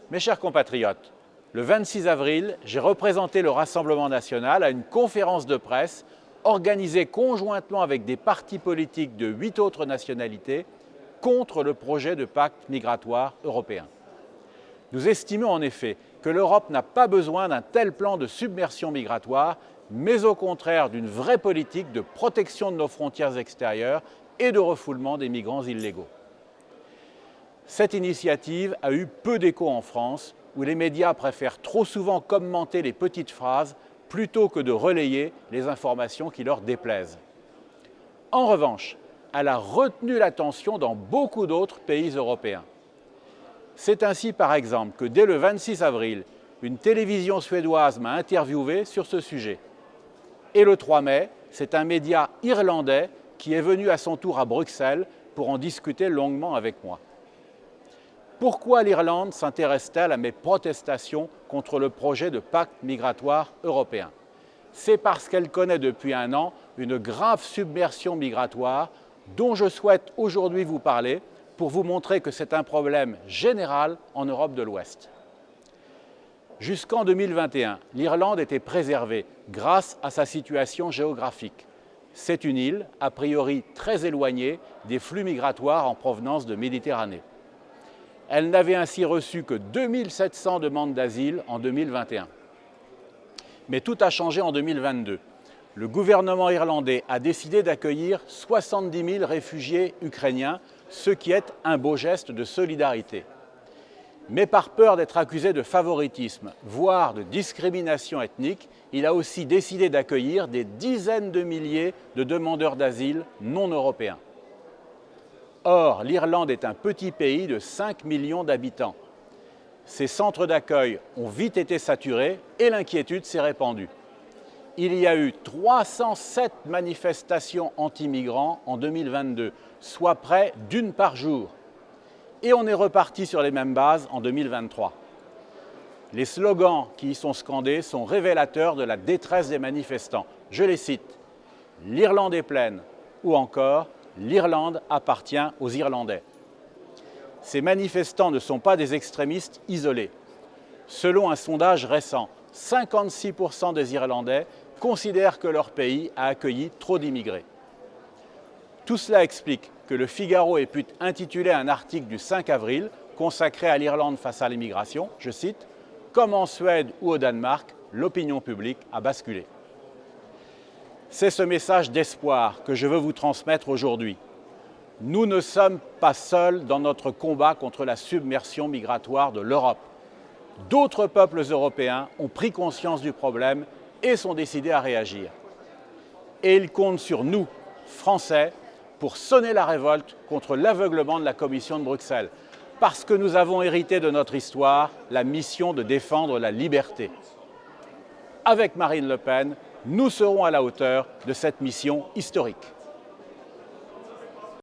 Mes chers compatriotes, le 26 avril, j'ai représenté le Rassemblement national à une conférence de presse organisée conjointement avec des partis politiques de 8 autres nationalités contre le projet de pacte migratoire européen. Nous estimons en effet que l'Europe n'a pas besoin d'un tel plan de submersion migratoire, mais au contraire d'une vraie politique de protection de nos frontières extérieures et de refoulement des migrants illégaux. Cette initiative a eu peu d'écho en France, où les médias préfèrent trop souvent commenter les petites phrases plutôt que de relayer les informations qui leur déplaisent. En revanche, elle a retenu l'attention dans beaucoup d'autres pays européens. C'est ainsi par exemple que dès le 26 avril, une télévision suédoise m'a interviewé sur ce sujet. Et le 3 mai, c'est un média irlandais qui est venu à son tour à Bruxelles pour en discuter longuement avec moi. Pourquoi l'Irlande s'intéresse-t-elle à mes protestations contre le projet de pacte migratoire européen? C'est parce qu'elle connaît depuis un an une grave submersion migratoire dont je souhaite aujourd'hui vous parler pour vous montrer que c'est un problème général en Europe de l'Ouest. Jusqu'en 2021, l'Irlande était préservée grâce à sa situation géographique. C'est une île, a priori très éloignée des flux migratoires en provenance de Méditerranée. Elle n'avait ainsi reçu que 2700 demandes d'asile en 2021. Mais tout a changé en 2022. Le gouvernement irlandais a décidé d'accueillir 70 000 réfugiés ukrainiens, ce qui est un beau geste de solidarité. Mais par peur d'être accusé de favoritisme, voire de discrimination ethnique, il a aussi décidé d'accueillir des dizaines de milliers de demandeurs d'asile non européens. Or, l'Irlande est un petit pays de 5 millions d'habitants. Ces centres d'accueil ont vite été saturés et l'inquiétude s'est répandue. Il y a eu 307 manifestations anti-migrants en 2022, soit près d'une par jour. Et on est reparti sur les mêmes bases en 2023. Les slogans qui y sont scandés sont révélateurs de la détresse des manifestants. Je les cite : « L'Irlande est pleine » ou encore « L'Irlande appartient aux Irlandais ». Ces manifestants ne sont pas des extrémistes isolés. Selon un sondage récent, 56% des Irlandais considèrent que leur pays a accueilli trop d'immigrés. Tout cela explique que le Figaro ait pu intituler un article du 5 avril consacré à l'Irlande face à l'immigration, je cite, « Comme en Suède ou au Danemark, l'opinion publique a basculé ». C'est ce message d'espoir que je veux vous transmettre aujourd'hui. Nous ne sommes pas seuls dans notre combat contre la submersion migratoire de l'Europe. D'autres peuples européens ont pris conscience du problème et sont décidés à réagir. Et ils comptent sur nous, Français, pour sonner la révolte contre l'aveuglement de la Commission de Bruxelles, parce que nous avons hérité de notre histoire la mission de défendre la liberté. Avec Marine Le Pen, nous serons à la hauteur de cette mission historique.